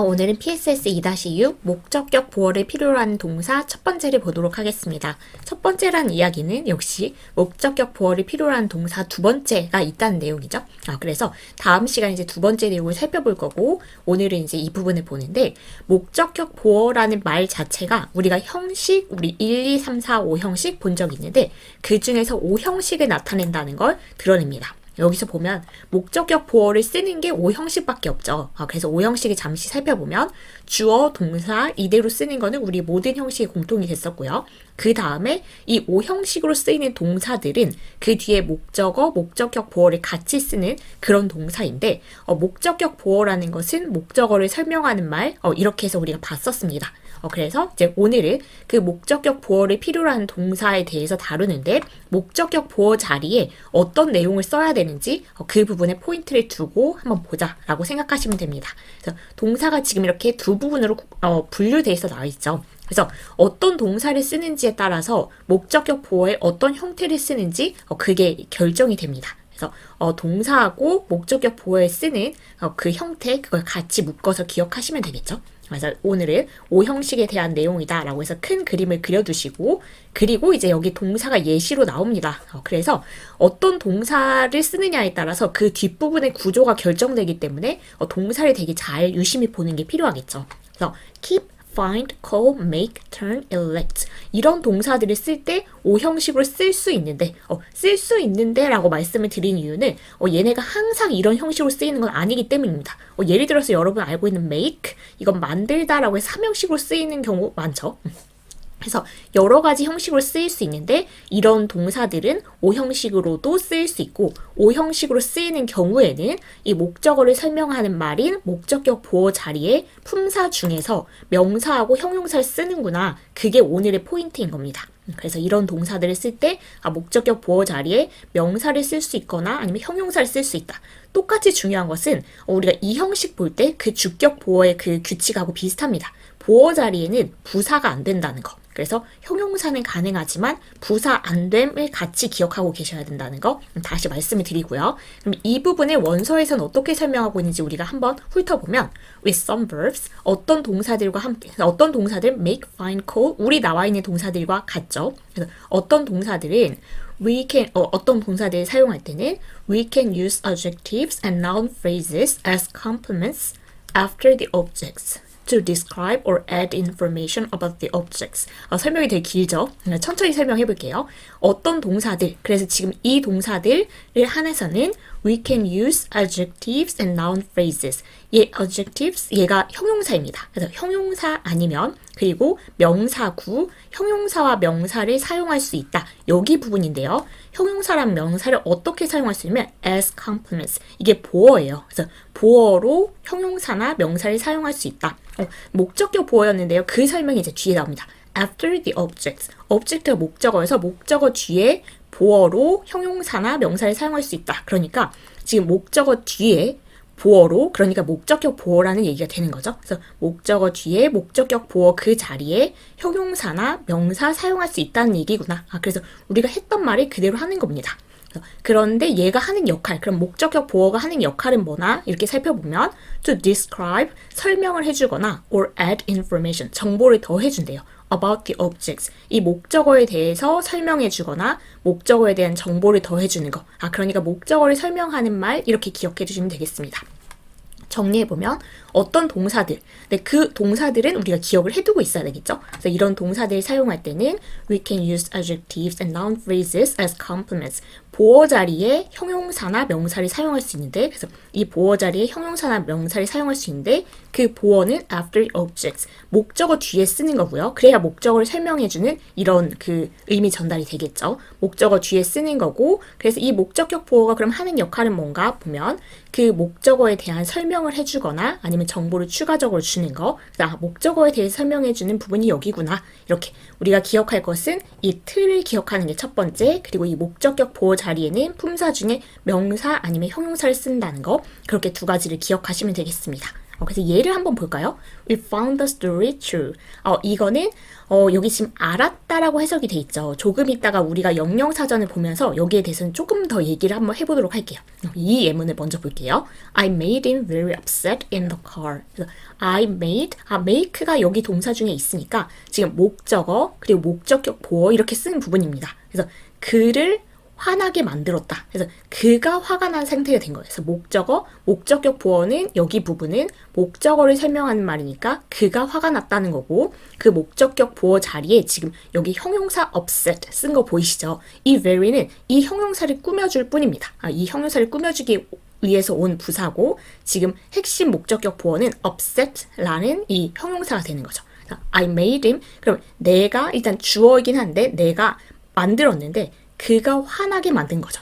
오늘은 PSS 2-6 목적격 보어를 필요로 하는 동사 첫 번째를 보도록 하겠습니다. 첫 번째란 이야기는 역시 목적격 보어를 필요로 하는 동사 두 번째가 있다는 내용이죠. 그래서 다음 시간에 이제 두 번째 내용을 살펴볼 거고, 오늘은 이제 이 부분을 보는데, 목적격 보어라는 말 자체가 우리가 형식, 우리 1, 2, 3, 4, 5 형식 본 적이 있는데, 그 중에서 5 형식을 나타낸다는 걸 드러냅니다. 여기서 보면 목적격 보어를 쓰는 게 5형식밖에 없죠. 그래서 5형식을 잠시 살펴보면 주어, 동사 이대로 쓰는 거는 우리 모든 형식이 공통이 됐었고요. 그 다음에 이 5형식으로 쓰이는 동사들은 그 뒤에 목적어, 목적격 보어를 같이 쓰는 그런 동사인데, 목적격 보어라는 것은 목적어를 설명하는 말, 이렇게 해서 우리가 봤었습니다. 그래서 이제 오늘은 그 목적격 보어를 필요로 하는 동사에 대해서 다루는데, 목적격 보어 자리에 어떤 내용을 써야 되는지 그 부분에 포인트를 두고 한번 보자라고 생각하시면 됩니다. 그래서 동사가 지금 이렇게 두 부분으로 분류되어 있어 나와 있죠. 그래서 어떤 동사를 쓰는지에 따라서 목적격 보어에 어떤 형태를 쓰는지 그게 결정이 됩니다. 그래서 동사하고 목적격 보어에 쓰는 그 형태, 그걸 같이 묶어서 기억하시면 되겠죠. 그래서 오늘은 5형식에 대한 내용이다 라고 해서 큰 그림을 그려두시고, 그리고 이제 여기 동사가 예시로 나옵니다. 그래서 어떤 동사를 쓰느냐에 따라서 그 뒷부분의 구조가 결정되기 때문에 동사를 되게 잘 유심히 보는 게 필요하겠죠. 그래서 keep, find, call, make, turn, elect 이런 동사들을 쓸 때 5형식으로 쓸 수 있는데 라고 말씀을 드린 이유는 얘네가 항상 이런 형식으로 쓰이는 건 아니기 때문입니다. 예를 들어서 여러분 알고 있는 make, 이건 만들다 라고 해서 3형식으로 쓰이는 경우 많죠. 그래서 여러 가지 형식으로 쓰일 수 있는데, 이런 동사들은 5형식으로도 쓰일 수 있고, 5형식으로 쓰이는 경우에는 이 목적어를 설명하는 말인 목적격 보어 자리에 품사 중에서 명사하고 형용사를 쓰는구나. 그게 오늘의 포인트인 겁니다. 그래서 이런 동사들을 쓸 때 목적격 보어 자리에 명사를 쓸 수 있거나 아니면 형용사를 쓸 수 있다. 똑같이 중요한 것은 우리가 이 형식 볼 때 그 주격 보어의 그 규칙하고 비슷합니다. 보어 자리에는 부사가 안 된다는 거. 그래서 형용사는 가능하지만 부사 안 됨을 같이 기억하고 계셔야 된다는 거 다시 말씀을 드리고요. 그럼 이 부분을 원서에서는 어떻게 설명하고 있는지 우리가 한번 훑어보면, with some verbs, 어떤 동사들과 함께, 어떤 동사들 make, find, call, 우리 나와 있는 동사들과 같죠. 그래서 어떤 동사들은 어떤 동사들을 사용할 때는 we can use adjectives and noun phrases as complements after the objects to describe or add information about the objects. 설명이 되게 길죠? 천천히 설명해 볼게요. 어떤 동사들, 그래서 지금 이 동사들을 한해서는 we can use adjectives and noun phrases. adjectives, 얘가 형용사입니다. 그래서 형용사 아니면, 그리고 명사구, 형용사와 명사를 사용할 수 있다. 여기 부분인데요. 형용사랑 명사를 어떻게 사용할 수 있냐면 as complements. 이게 보어예요. 그래서 보어로 형용사나 명사를 사용할 수 있다. 목적격 보어였는데요. 그 설명이 이제 뒤에 나옵니다. After the objects. object가 목적어여서 목적어 뒤에 보어로 형용사나 명사를 사용할 수 있다. 그러니까 지금 목적어 뒤에 보어로, 그러니까 목적격 보어라는 얘기가 되는 거죠. 그래서 목적어 뒤에 목적격 보어 그 자리에 형용사나 명사 사용할 수 있다는 얘기구나. 그래서 우리가 했던 말을 그대로 하는 겁니다. 그런데 얘가 하는 역할, 그럼 목적격 보어가 하는 역할은 뭐나 이렇게 살펴보면 to describe, 설명을 해주거나 or add information, 정보를 더해준대요. about the objects, 이 목적어에 대해서 설명해주거나 목적어에 대한 정보를 더해주는 거. 그러니까 목적어를 설명하는 말 이렇게 기억해 주시면 되겠습니다. 정리해보면 어떤 동사들, 그 동사들은 우리가 기억을 해두고 있어야 되겠죠. 그래서 이런 동사들을 사용할 때는 we can use adjectives and noun phrases as complements. 보어 자리에 형용사나 명사를 사용할 수 있는데, 그래서 이 보어 자리에 형용사나 명사를 사용할 수 있는데, 그 보어는 after objects, 목적어 뒤에 쓰는 거고요. 그래야 목적어를 설명해주는 이런 그 의미 전달이 되겠죠. 목적어 뒤에 쓰는 거고, 그래서 이 목적격 보어가 그럼 하는 역할은 뭔가 보면 그 목적어에 대한 설명을 해주거나 아니면 정보를 추가적으로 주는 거. 목적어에 대해서 설명해주는 부분이 여기구나. 이렇게 우리가 기억할 것은 이 틀을 기억하는 게 첫 번째, 그리고 이 목적격 보어 자리에는 품사 중에 명사 아니면 형용사를 쓴다는 거, 그렇게 두 가지를 기억하시면 되겠습니다. 그래서 예를 한번 볼까요? We found the story true. 이거는 여기 지금 알았다라고 해석이 돼 있죠. 조금 있다가 우리가 영영사전을 보면서 여기에 대해서는 조금 더 얘기를 한번 해보도록 할게요. 이 예문을 먼저 볼게요. I made him very upset in the car. 그래서 I made, make가 여기 동사 중에 있으니까 지금 목적어 그리고 목적격 보어 이렇게 쓰는 부분입니다. 그래서 그를 화나게 만들었다. 그래서 그가 화가 난 상태가 된 거예요. 그래서 목적어, 목적격 보어는 여기 부분은 목적어를 설명하는 말이니까 그가 화가 났다는 거고 그 목적격 보어 자리에 지금 여기 형용사 upset 쓴 거 보이시죠? 이 very는 이 형용사를 꾸며줄 뿐입니다. 이 형용사를 꾸며주기 위해서 온 부사고 지금 핵심 목적격 보어는 upset라는 이 형용사가 되는 거죠. I made him. 그럼 내가 일단 주어이긴 한데 내가 만들었는데 그가 화나게 만든 거죠.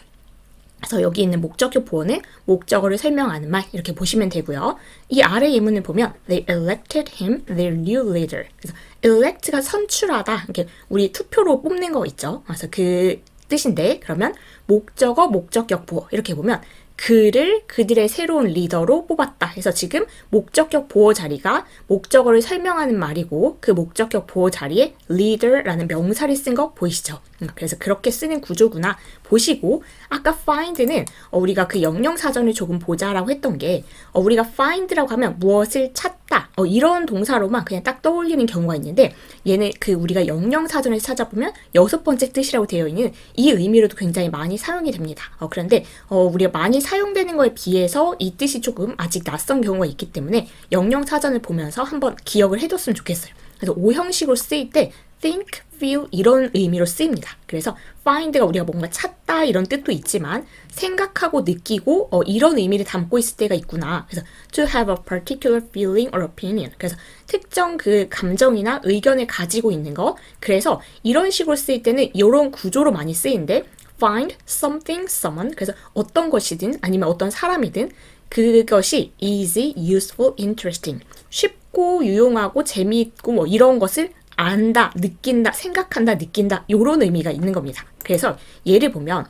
그래서 여기 있는 목적격 보어는 목적어를 설명하는 말 이렇게 보시면 되고요. 이 아래 예문을 보면 They elected him their new leader. 그래서 elect가 선출하다. 이렇게 우리 투표로 뽑는 거 있죠. 그래서 그 뜻인데 그러면 목적어, 목적격 보어 이렇게 보면 그를 그들의 새로운 리더로 뽑았다. 그래서 지금 목적격 보어 자리가 목적어를 설명하는 말이고 그 목적격 보어 자리에 leader라는 명사를 쓴 거 보이시죠? 그래서 그렇게 쓰는 구조구나 보시고 아까 find는 우리가 그 영영사전을 조금 보자라고 했던 게 우리가 find라고 하면 무엇을 찾다 이런 동사로만 그냥 딱 떠올리는 경우가 있는데 얘는 그 우리가 영영사전에서 찾아보면 6번째 뜻이라고 되어 있는 이 의미로도 굉장히 많이 사용이 됩니다. 그런데 우리가 많이 사용되는 거에 비해서 이 뜻이 조금 아직 낯선 경우가 있기 때문에 영영사전을 보면서 한번 기억을 해뒀으면 좋겠어요. 그래서 오형식으로 쓰일 때 think, feel 이런 의미로 쓰입니다. 그래서 find가 우리가 뭔가 찾다 이런 뜻도 있지만 생각하고 느끼고 이런 의미를 담고 있을 때가 있구나. 그래서 to have a particular feeling or opinion. 그래서 특정 그 감정이나 의견을 가지고 있는 거. 그래서 이런 식으로 쓰일 때는 이런 구조로 많이 쓰이는데 find something, someone. 그래서 어떤 것이든 아니면 어떤 사람이든 그것이 easy, useful, interesting. 쉽고 유용하고 재미있고 뭐 이런 것을 안다, 느낀다, 생각한다, 느낀다 이런 의미가 있는 겁니다. 그래서 예를 보면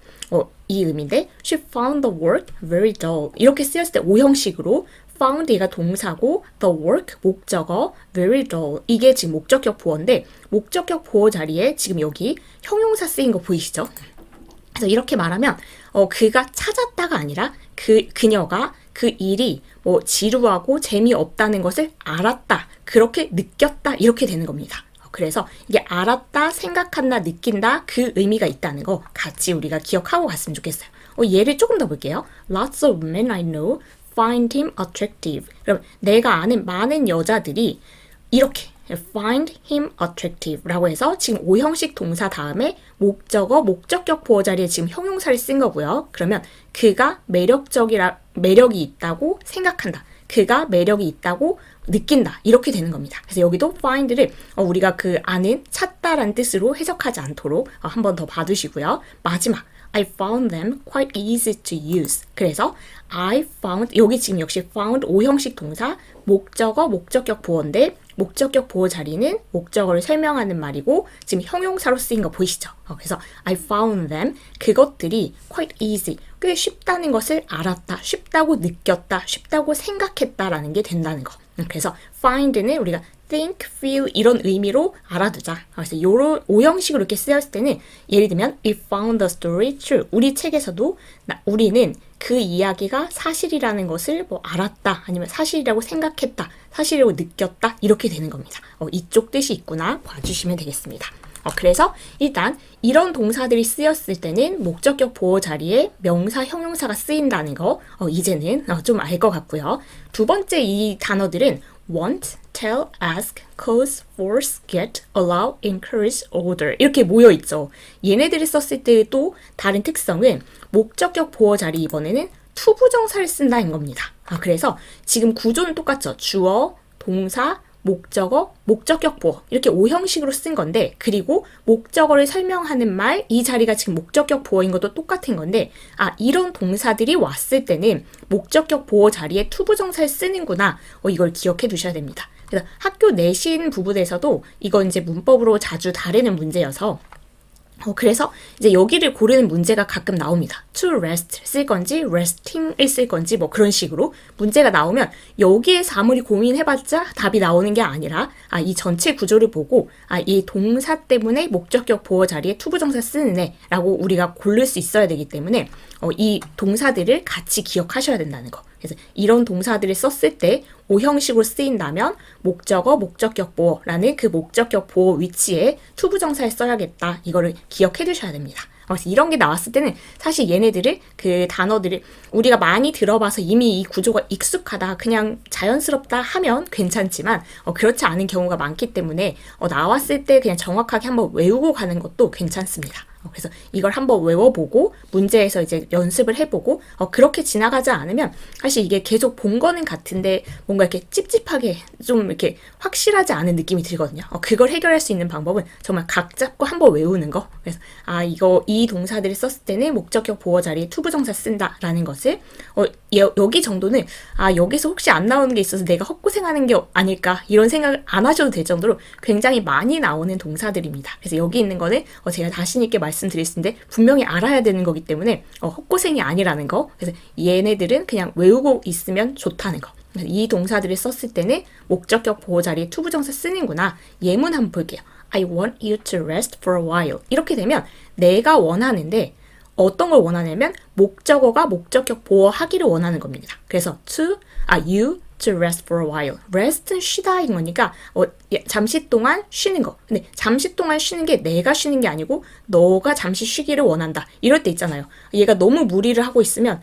이 의미인데 She found the work very dull 이렇게 쓰였을 때 오형식으로 found 얘가 동사고 the work 목적어 very dull 이게 지금 목적격 보어인데 목적격 보어 자리에 지금 여기 형용사 쓰인 거 보이시죠? 그래서 이렇게 말하면 그가 찾았다가 아니라 그녀가 그 일이 뭐 지루하고 재미없다는 것을 알았다, 그렇게 느꼈다 이렇게 되는 겁니다. 그래서 이게 알았다, 생각한다, 느낀다 그 의미가 있다는 거 같이 우리가 기억하고 갔으면 좋겠어요. 예를 조금 더 볼게요. Lots of men I know find him attractive. 그럼 내가 아는 많은 여자들이 이렇게 find him attractive 라고 해서 지금 오형식 동사 다음에 목적어, 목적격 보어 자리에 지금 형용사를 쓴 거고요. 그러면 그가 매력이 있다고 생각한다. 그가 매력이 있다고 느낀다. 이렇게 되는 겁니다. 그래서 여기도 find를 우리가 그 아는 찾다라는 뜻으로 해석하지 않도록 한 번 더 봐두시고요. 마지막 I found them quite easy to use. 그래서 I found 여기 지금 역시 found 오형식 동사 목적어, 목적격 보어인데 목적격 보어 자리는 목적어를 설명하는 말이고 지금 형용사로 쓰인 거 보이시죠? 그래서 I found them 그것들이 quite easy 꽤 쉽다는 것을 알았다, 쉽다고 느꼈다, 쉽다고 생각했다라는 게 된다는 거. 그래서 find는 우리가 think, feel 이런 의미로 알아두자. 그래서 이런 오형식으로 이렇게 쓰였을 때는 예를 들면 we found the story true. 우리 책에서도 우리는 그 이야기가 사실이라는 것을 뭐 알았다 아니면 사실이라고 생각했다, 사실이라고 느꼈다 이렇게 되는 겁니다. 이쪽 뜻이 있구나 봐주시면 되겠습니다. 그래서 일단 이런 동사들이 쓰였을 때는 목적격 보어 자리에 명사, 형용사가 쓰인다는 거 이제는 좀 알 것 같고요. 두 번째 이 단어들은 want, tell, ask, cause, force, get, allow, encourage, order 이렇게 모여 있죠. 얘네들을 썼을 때 또 다른 특성은 목적격 보어 자리 이번에는 투부정사를 쓴다는 겁니다. 그래서 지금 구조는 똑같죠. 주어, 동사, 목적어, 목적격 보어 이렇게 오형식으로 쓴 건데 그리고 목적어를 설명하는 말 이 자리가 지금 목적격 보어인 것도 똑같은 건데 이런 동사들이 왔을 때는 목적격 보어 자리에 투부정사를 쓰는구나 이걸 기억해 두셔야 됩니다. 그래서 학교 내신 부분에서도 이건 이제 문법으로 자주 다루는 문제여서 그래서 이제 여기를 고르는 문제가 가끔 나옵니다. to rest 쓸 건지 resting을 쓸 건지 뭐 그런 식으로 문제가 나오면 여기에서 아무리 고민해봤자 답이 나오는 게 아니라 이 전체 구조를 보고 이 동사 때문에 목적격 보어 자리에 투부정사 쓰는 애라고 우리가 고를 수 있어야 되기 때문에 이 동사들을 같이 기억하셔야 된다는 거. 그래서 이런 동사들을 썼을 때 오형식으로 쓰인다면 목적어, 목적격 보어라는 그 목적격 보어 위치에 투부정사를 써야겠다. 이거를 기억해 두셔야 됩니다. 그래서 이런 게 나왔을 때는 사실 얘네들을 그 단어들을 우리가 많이 들어봐서 이미 이 구조가 익숙하다, 그냥 자연스럽다 하면 괜찮지만 그렇지 않은 경우가 많기 때문에 나왔을 때 그냥 정확하게 한번 외우고 가는 것도 괜찮습니다. 그래서 이걸 한번 외워보고 문제에서 이제 연습을 해보고 그렇게 지나가지 않으면 사실 이게 계속 본 거는 같은데 뭔가 이렇게 찝찝하게 좀 이렇게 확실하지 않은 느낌이 들거든요. 그걸 해결할 수 있는 방법은 정말 각 잡고 한번 외우는 거. 그래서 이 동사들을 썼을 때는 목적격 보어 자리에 투부정사 쓴다라는 것을 여기 정도는 여기서 혹시 안 나오는 게 있어서 내가 헛고생하는 게 아닐까 이런 생각을 안 하셔도 될 정도로 굉장히 많이 나오는 동사들입니다. 그래서 여기 있는 거는 제가 자신 있게 말씀드릴 수 있는데 분명히 알아야 되는 거기 때문에 헛고생이 아니라는 거. 그래서 얘네들은 그냥 외우고 있으면 좋다는 거. 이 동사들을 썼을 때는 목적격 보호 자리에 투부정사 쓰는구나. 예문 한번 볼게요. I want you to rest for a while. 이렇게 되면 내가 원하는데 어떤 걸 원하냐면 목적어가 목적격 보어하기를 원하는 겁니다. 그래서 you to rest for a while. rest는 쉬다인 거니까 잠시 동안 쉬는 거. 근데 잠시 동안 쉬는 게 내가 쉬는 게 아니고 너가 잠시 쉬기를 원한다. 이럴 때 있잖아요. 얘가 너무 무리를 하고 있으면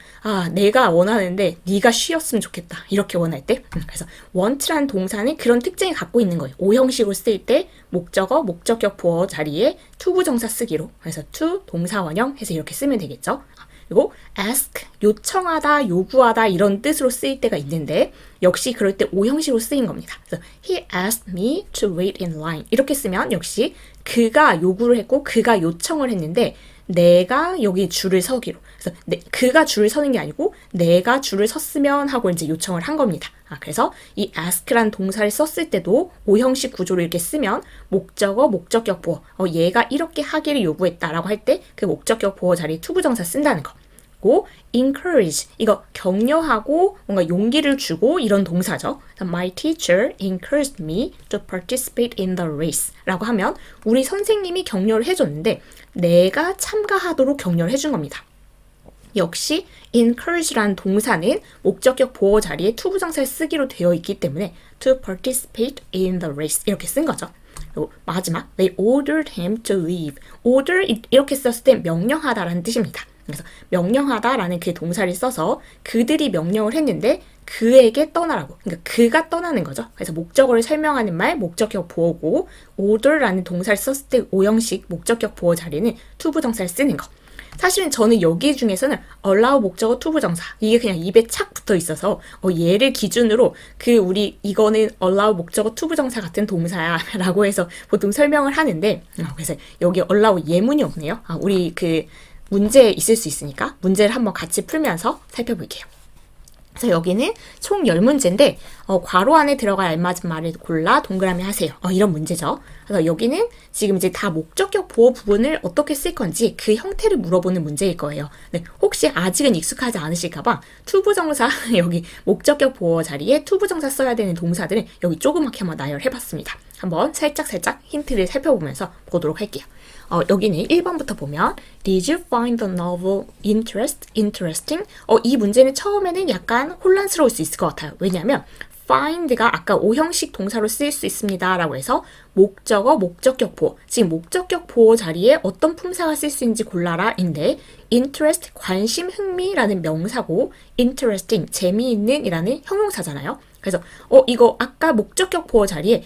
내가 원하는데 네가 쉬었으면 좋겠다. 이렇게 원할 때. 그래서 want라는 동사는 그런 특징을 갖고 있는 거예요. 오형식으로 쓰일 때 목적어, 목적격 보어 자리에 투부정사 쓰기로. 그래서 to 동사 원형 해서 이렇게 쓰면 되겠죠. 그리고 ask, 요청하다, 요구하다 이런 뜻으로 쓰일 때가 있는데 역시 그럴 때 오형식으로 쓰인 겁니다. 그래서 he asked me to wait in line. 이렇게 쓰면 역시 그가 요구를 했고 그가 요청을 했는데 내가 여기 줄을 서기로. 그래서 그가 줄을 서는 게 아니고 내가 줄을 섰으면 하고 이제 요청을 한 겁니다. 그래서 이 ask라는 동사를 썼을 때도 오형식 구조로 이렇게 쓰면 목적어, 목적격 보어. 얘가 이렇게 하기를 요구했다라고 할 때 그 목적격 보어 자리에 투부정사 쓴다는 거. 고 encourage 이거 격려하고 뭔가 용기를 주고 이런 동사죠. My teacher encouraged me to participate in the race 라고 하면 우리 선생님이 격려를 해줬는데 내가 참가하도록 격려를 해준 겁니다. 역시 encourage라는 동사는 목적격 보어 자리에 투부정사를 쓰기로 되어 있기 때문에 to participate in the race 이렇게 쓴 거죠. 그리고 마지막 they ordered him to leave. order 이렇게 썼을 때 명령하다라는 뜻입니다. 그래서 명령하다라는 그 동사를 써서 그들이 명령을 했는데 그에게 떠나라고. 그러니까 그가 떠나는 거죠. 그래서 목적어를 설명하는 말 목적격 보어고 order라는 동사를 썼을 때 오형식 목적격 보어 자리는 투부정사를 쓰는 거. 사실은 저는 여기 중에서는 allow 목적어 투부정사 이게 그냥 입에 착 붙어 있어서 얘를 기준으로 우리 이거는 allow 목적어 투부정사 같은 동사야 라고 해서 보통 설명을 하는데 그래서 여기 allow 예문이 없네요. 우리 문제 있을 수 있으니까 문제를 한번 같이 풀면서 살펴볼게요. 그래서 여기는 총 10문제인데 괄호 안에 들어갈 알맞은 말을 골라 동그라미 하세요. 이런 문제죠. 그래서 여기는 지금 이제 다 목적격 보어 부분을 어떻게 쓸 건지 그 형태를 물어보는 문제일 거예요. 네, 혹시 아직은 익숙하지 않으실까봐 투부정사 여기 목적격 보어 자리에 투부정사 써야 되는 동사들은 여기 조그맣게 한번 나열해봤습니다. 한번 살짝 힌트를 살펴보면서 보도록 할게요. 여기는 1번부터 보면 Did you find the novel interesting? 이 문제는 처음에는 약간 혼란스러울 수 있을 것 같아요. 왜냐하면 find가 아까 오형식 동사로 쓰일 수 있습니다 라고 해서 목적어, 목적격 보어 지금 목적격 보어 자리에 어떤 품사가 쓸 수 있는지 골라라 인데 interest, 관심, 흥미라는 명사고 interesting, 재미있는 이라는 형용사잖아요. 그래서 이거 아까 목적격 보어 자리에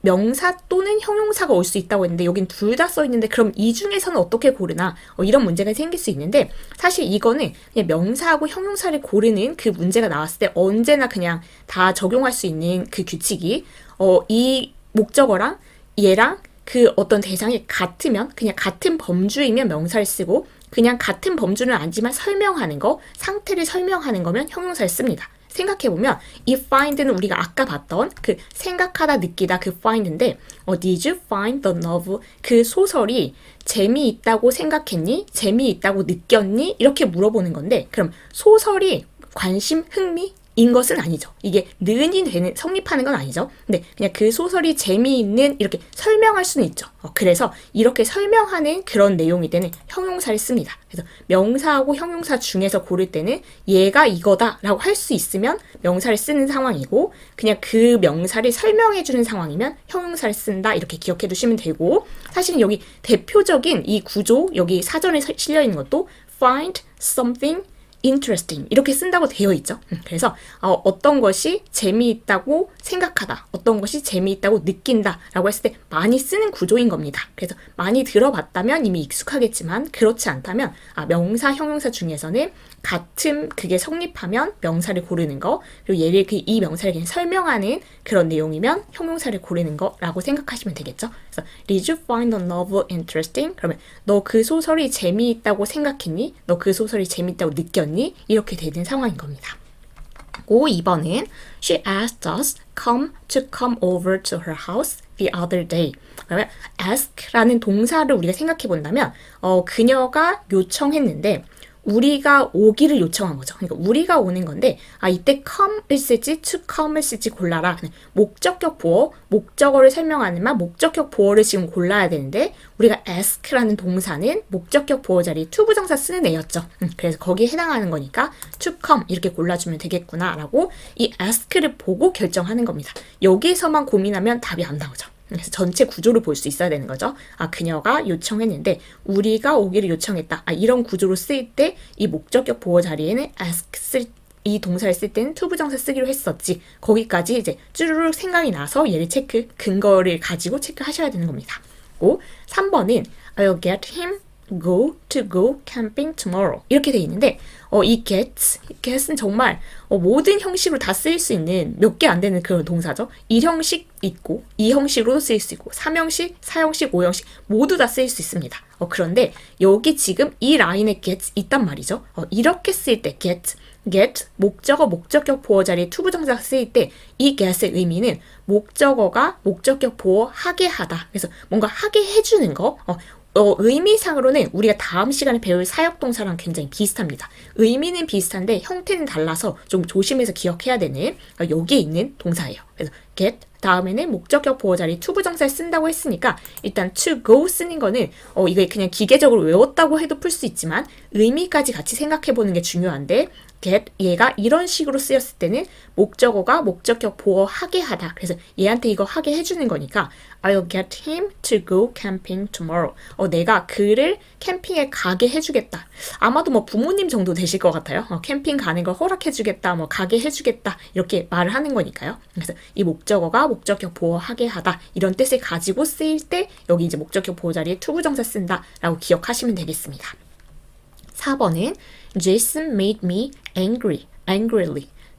명사 또는 형용사가 올 수 있다고 했는데 여긴 둘 다 써있는데 그럼 이 중에서는 어떻게 고르나 이런 문제가 생길 수 있는데 사실 이거는 그냥 명사하고 형용사를 고르는 그 문제가 나왔을 때 언제나 그냥 다 적용할 수 있는 그 규칙이 이 목적어랑 얘랑 그 어떤 대상이 같으면 그냥 같은 범주이면 명사를 쓰고 그냥 같은 범주는 아니지만 설명하는 거 상태를 설명하는 거면 형용사를 씁니다. 생각해보면 이 find는 우리가 아까 봤던 그 생각하다 느끼다 그 find인데 Did you find the novel? 그 소설이 재미있다고 생각했니? 재미있다고 느꼈니? 이렇게 물어보는 건데 그럼 소설이 관심, 흥미? 인 것은 아니죠. 이게 느은이 되는 성립하는 건 아니죠. 근데 그냥 그 소설이 재미있는 이렇게 설명할 수는 있죠. 그래서 이렇게 설명하는 그런 내용이 되는 형용사를 씁니다. 그래서 명사하고 형용사 중에서 고를 때는 얘가 이거다라고 할 수 있으면 명사를 쓰는 상황이고 그냥 그 명사를 설명해주는 상황이면 형용사를 쓴다 이렇게 기억해 두시면 되고 사실은 여기 대표적인 이 구조 여기 사전에 실려 있는 것도 find something interesting 이렇게 쓴다고 되어 있죠. 그래서 어떤 것이 재미있다고 생각하다, 어떤 것이 재미있다고 느낀다 라고 했을 때 많이 쓰는 구조인 겁니다. 그래서 많이 들어봤다면 이미 익숙하겠지만 그렇지 않다면 명사, 형용사 중에서는 같은 그게 성립하면 명사를 고르는 거 그리고 얘를 이 명사를 그냥 설명하는 그런 내용이면 형용사를 고르는 거라고 생각하시면 되겠죠. 그래서 Did you find the novel interesting? 그러면 너 그 소설이 재미있다고 생각했니? 너 그 소설이 재미있다고 느꼈니? 이렇게 되는 상황인 겁니다. 2번은 She asked us to come over to her house the other day. 그러면 ask라는 동사를 우리가 생각해 본다면 그녀가 요청했는데 우리가 오기를 요청한 거죠. 그러니까 우리가 오는 건데 이때 come을 쓸지 to come을 쓸지 골라라. 목적격 보어, 목적어를 설명하는 말 목적격 보어를 지금 골라야 되는데 우리가 ask라는 동사는 목적격 보어 자리에 to 부정사 쓰는 애였죠. 그래서 거기에 해당하는 거니까 to come 이렇게 골라주면 되겠구나 라고 이 ask를 보고 결정하는 겁니다. 여기에서만 고민하면 답이 안 나오죠. 그래서 전체 구조를 볼 수 있어야 되는 거죠. 그녀가 요청했는데 우리가 오기를 요청했다. 이런 구조로 쓰일 때 이 목적격 보어 자리에는 ask 이 동사를 쓸 때는 to 부정사 쓰기로 했었지. 거기까지 이제 쭈루룩 생각이 나서 얘를 근거를 가지고 체크하셔야 되는 겁니다. 3번은 I'll get him to go camping tomorrow 이렇게 돼 있는데 이 get은 정말 모든 형식으로 다 쓰일 수 있는 몇 개 안 되는 그런 동사죠. 1형식 있고 2형식으로도 쓰일 수 있고 3형식, 4형식, 5형식 모두 다 쓰일 수 있습니다. 그런데 여기 지금 이 라인에 get 있단 말이죠. 이렇게 쓰일 때 get 목적어 목적격 보어 자리에 to 부정사가 쓰일 때 이 get의 의미는 목적어가 목적격 보어 하게 하다. 그래서 뭔가 하게 해주는 거 의미상으로는 우리가 다음 시간에 배울 사역동사랑 굉장히 비슷합니다. 의미는 비슷한데 형태는 달라서 좀 조심해서 기억해야 되는 여기에 있는 동사예요. 그래서 get 다음에는 목적격 보어 자리 to 부정사를 쓴다고 했으니까 일단 to go 쓰는 거는 이거 그냥 기계적으로 외웠다고 해도 풀 수 있지만 의미까지 같이 생각해 보는 게 중요한데 get 얘가 이런 식으로 쓰였을 때는 목적어가 목적격 보어 하게 하다. 그래서 얘한테 이거 하게 해주는 거니까 I'll get him to go camping tomorrow. 내가 그를 캠핑에 가게 해주겠다. 아마도 뭐 부모님 정도 되실 것 같아요. 캠핑 가는 걸 허락해주겠다, 가게 해주겠다 이렇게 말을 하는 거니까요. 그래서 이 목적어가 목적격 보어 하게 하다 이런 뜻을 가지고 쓰일 때 여기 이제 목적격 보어 자리에 to 부정사 쓴다라고 기억하시면 되겠습니다. 4번은 Jason made me angrily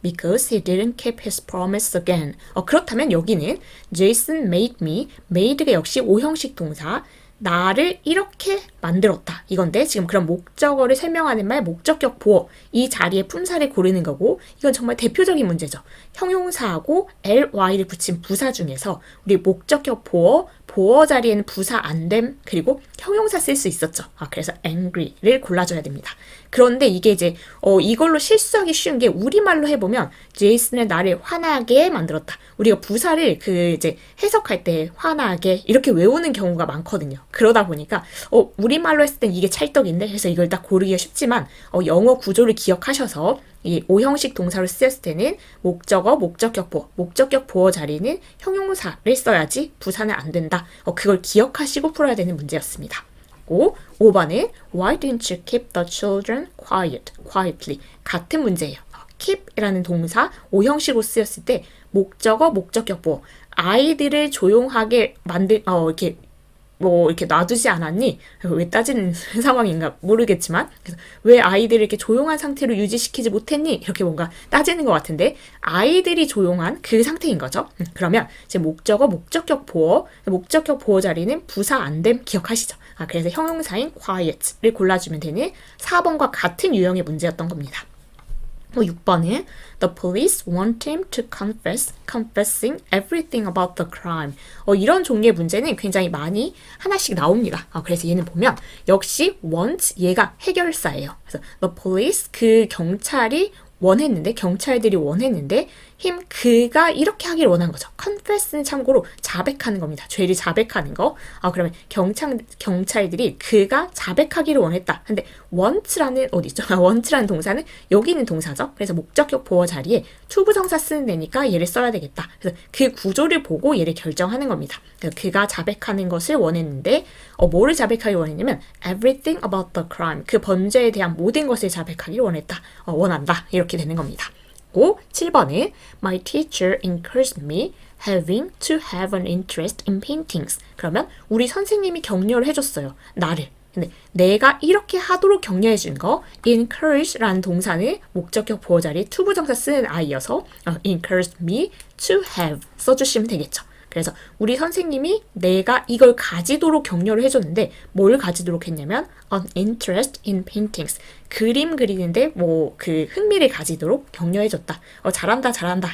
because he didn't keep his promise again. 그렇다면 여기는 Jason made가 역시 5형식 동사 나를 이렇게 만들었다 이건데 지금 그런 목적어를 설명하는 말 목적격 보어 이 자리에 품사를 고르는 거고 이건 정말 대표적인 문제죠. 형용사하고 ly를 붙인 부사 중에서 우리 목적격 보어 자리에는 부사 안됨 그리고 형용사 쓸 수 있었죠. 그래서 angry를 골라줘야 됩니다. 그런데 이게 이제 이걸로 실수하기 쉬운 게 우리말로 해보면 제이슨은 나를 화나게 만들었다. 우리가 부사를 이제 해석할 때 화나게 이렇게 외우는 경우가 많거든요. 그러다 보니까 우리말로 했을 땐 이게 찰떡인데 해서 이걸 딱 고르기가 쉽지만 영어 구조를 기억하셔서 이 5형식 동사로 쓰였을 때는 목적어, 목적격 보어 자리는 형용사를 써야지 부사는 안 된다. 그걸 기억하시고 풀어야 되는 문제였습니다. 5번은 Why didn't you keep the children quietly? 같은 문제예요. keep이라는 동사 5형식으로 쓰였을 때 목적어, 목적격 보어 아이들을 조용하게 이렇게 놔두지 않았니? 왜 따지는 상황인가 모르겠지만 그래서 왜 아이들을 이렇게 조용한 상태로 유지시키지 못했니? 이렇게 뭔가 따지는 것 같은데 아이들이 조용한 그 상태인 거죠. 그러면 이제 목적어, 목적격 보어 자리는 부사 안됨 기억하시죠? 그래서 형용사인 quiet를 골라주면 되는 4번과 같은 유형의 문제였던 겁니다. 6번은 The police want him to confessing everything about the crime. 이런 종류의 문제는 굉장히 많이 하나씩 나옵니다. 그래서 얘는 보면 역시 want 얘가 해결사예요. 그래서 the police 그 경찰들이 원했는데 그가 이렇게 하기를 원한 거죠. confess는 참고로 자백하는 겁니다. 죄를 자백하는 거. 그러면 경찰들이 그가 자백하기를 원했다. 근데 want라는 어디 있죠? want라는 동사는 여기 있는 동사죠. 그래서 목적격 보어 자리에 투부정사 쓰는 데니까 얘를 써야 되겠다. 그래서 그 구조를 보고 얘를 결정하는 겁니다. 그래서 그가 자백하는 것을 원했는데 뭐를 자백하기 원했냐면 everything about the crime. 그 범죄에 대한 모든 것을 자백하기를 원한다. 이렇게 되는 겁니다. 7번은 My teacher encouraged me having to have an interest in paintings. 그러면 우리 선생님이 격려를 해줬어요. 나를. 근데 내가 이렇게 하도록 격려해 준 거 encourage라는 동사는 목적격 보호 자리에 투부정사 쓰는 아이여서 encouraged me to have 써주시면 되겠죠. 그래서 우리 선생님이 내가 이걸 가지도록 격려를 해줬는데 뭘 가지도록 했냐면 an interest in paintings. 그림 그리는데 그 흥미를 가지도록 격려해줬다. 잘한다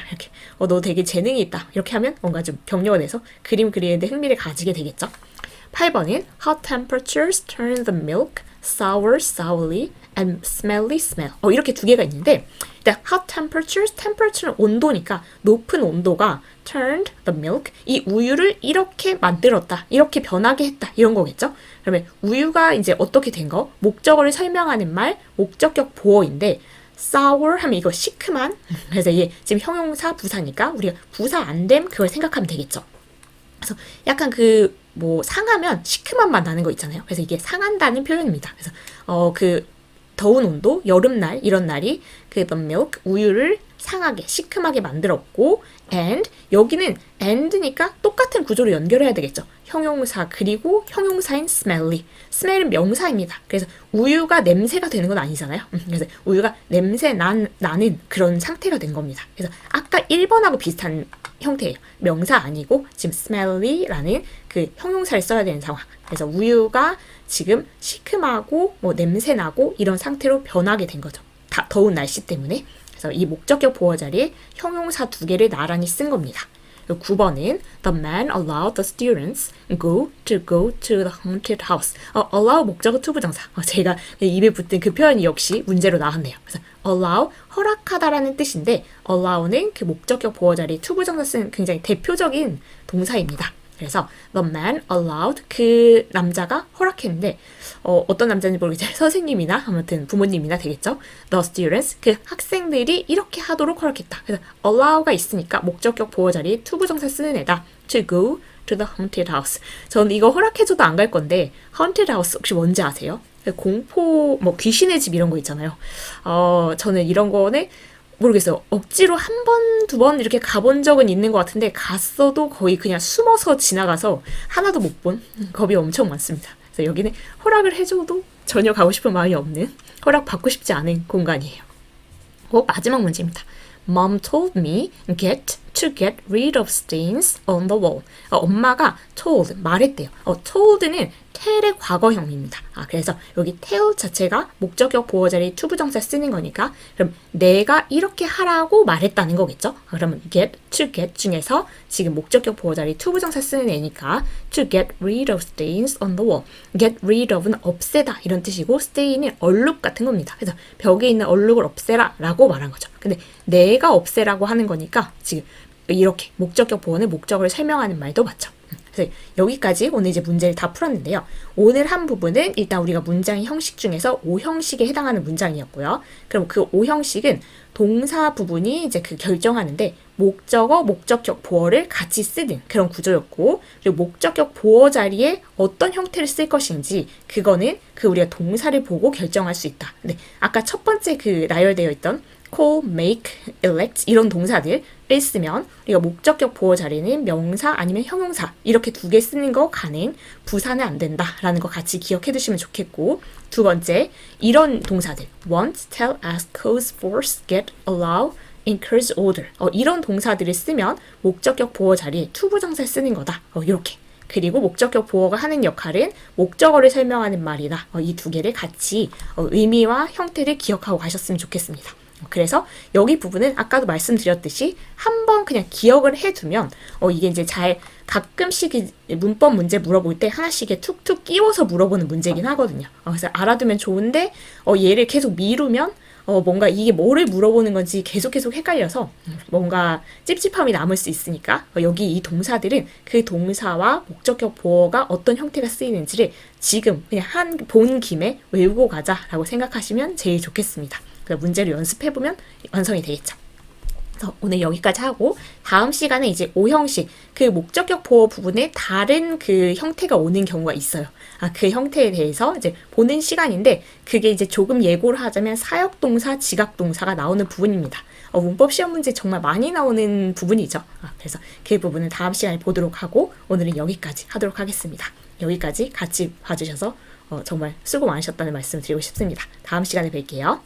이렇게 너 되게 재능이 있다 이렇게 하면 뭔가 좀 격려가 돼서 그림 그리는데 흥미를 가지게 되겠죠. 8번은 hot temperatures turn the milk sourly and smell. 이렇게 두 개가 있는데 일단 hot temperature는 온도니까 높은 온도가 turned the milk 이 우유를 이렇게 만들었다. 이렇게 변하게 했다. 이런 거겠죠? 그러면 우유가 이제 어떻게 된 거? 목적어를 설명하는 말 목적격 보어인데 sour 하면 이거 시큼한 그래서 이게 지금 형용사 부사니까 우리가 부사 안 됨 그걸 생각하면 되겠죠. 그래서 약간 상하면 시큼한 맛 나는 거 있잖아요. 그래서 이게 상한다는 표현입니다. 그래서 그 더운 온도, 여름날 이런 날이 the milk 우유를 상하게 시큼하게 만들었고 and 여기는 and니까 똑같은 구조로 연결해야 되겠죠. 형용사 그리고 형용사인 smell은 명사입니다. 그래서 우유가 냄새가 되는 건 아니잖아요. 그래서 우유가 냄새 나는 그런 상태가 된 겁니다. 그래서 아까 1번하고 비슷한 형태예요. 명사 아니고 지금 smelly라는 그 형용사를 써야 되는 상황. 그래서 우유가 지금 시큼하고 냄새 나고 이런 상태로 변하게 된 거죠. 더운 날씨 때문에. 그래서 이 목적격 보어 자리에 형용사 두 개를 나란히 쓴 겁니다. 9번은 The man allowed the students go to the haunted house. allow 목적어 투부정사. 제가 입에 붙은 그 표현이 역시 문제로 나왔네요. 그래서 allow 허락하다라는 뜻인데 allow는 그 목적격 보어 자리에 투부정사 쓴 굉장히 대표적인 동사입니다. 그래서 the man allowed 그 남자가 허락했는데 어떤 남자인지 모르겠지만 선생님이나 아무튼 부모님이나 되겠죠. The students 그 학생들이 이렇게 하도록 허락했다. 그래서 allow가 있으니까 목적격 보어 자리에 투부정사 쓰는 애다. To go to the haunted house. 저는 이거 허락해줘도 안 갈 건데 haunted house 혹시 뭔지 아세요? 공포 귀신의 집 이런 거 있잖아요. 저는 이런 거는 모르겠어요. 억지로 한 번, 두 번 이렇게 가본 적은 있는 것 같은데 갔어도 거의 그냥 숨어서 지나가서 하나도 못 본 겁이 엄청 많습니다. 그래서 여기는 허락을 해줘도 전혀 가고 싶은 마음이 없는 허락 받고 싶지 않은 공간이에요. 마지막 문제입니다. Mom told me to get rid of stains on the wall. 엄마가 told, 말했대요. told는 tell의 과거형입니다. 그래서 여기 tell 자체가 목적격 보어 자리에 투부정사 쓰는 거니까 그럼 내가 이렇게 하라고 말했다는 거겠죠? 그러면 to get 중에서 지금 목적격 보어 자리에 투부정사 쓰는 애니까 to get rid of stains on the wall. get rid of는 없애다 이런 뜻이고 stain은 얼룩 같은 겁니다. 그래서 벽에 있는 얼룩을 없애라 라고 말한 거죠. 근데 내가 없애라고 하는 거니까 지금 이렇게 목적격 보어는 목적을 설명하는 말도 맞죠. 그래서 여기까지 오늘 이제 문제를 다 풀었는데요. 오늘 한 부분은 일단 우리가 문장의 형식 중에서 5형식에 해당하는 문장이었고요. 그럼 그 5형식은 동사 부분이 이제 그 결정하는데 목적어, 목적격 보어를 같이 쓰는 그런 구조였고 그리고 목적격 보어 자리에 어떤 형태를 쓸 것인지 그거는 그 우리가 동사를 보고 결정할 수 있다. 근데 아까 첫 번째 그 나열되어 있던 call, make, elect 이런 동사들을 쓰면 우리가 목적격 보어 자리는 명사 아니면 형용사 이렇게 두 개 쓰는 거 가능, 부사는 안 된다라는 거 같이 기억해 두시면 좋겠고 두 번째, 이런 동사들 want, tell, ask, cause, force, get, allow, encourage, order 이런 동사들을 쓰면 목적격 보어 자리에 투부정사를 쓰는 거다. 이렇게. 그리고 목적격 보어가 하는 역할은 목적어를 설명하는 말이다. 이 두 개를 같이 의미와 형태를 기억하고 가셨으면 좋겠습니다. 그래서 여기 부분은 아까도 말씀드렸듯이 한번 그냥 기억을 해두면 이게 이제 잘 가끔씩 문법 문제 물어볼 때 하나씩 툭툭 끼워서 물어보는 문제긴 하거든요. 그래서 알아두면 좋은데 얘를 계속 미루면 뭔가 이게 뭐를 물어보는 건지 계속 헷갈려서 뭔가 찝찝함이 남을 수 있으니까 여기 이 동사들은 그 동사와 목적격 보어가 어떤 형태가 쓰이는지를 지금 그냥 본 김에 외우고 가자라고 생각하시면 제일 좋겠습니다. 그래서 문제를 연습해보면 완성이 되겠죠. 그래서 오늘 여기까지 하고 다음 시간에 이제 오형식 그 목적격 보어 부분에 다른 그 형태가 오는 경우가 있어요. 그 형태에 대해서 이제 보는 시간인데 그게 이제 조금 예고를 하자면 사역동사, 지각동사가 나오는 부분입니다. 문법 시험 문제 정말 많이 나오는 부분이죠. 그래서 그 부분은 다음 시간에 보도록 하고 오늘은 여기까지 하도록 하겠습니다. 여기까지 같이 봐주셔서 정말 수고 많으셨다는 말씀 드리고 싶습니다. 다음 시간에 뵐게요.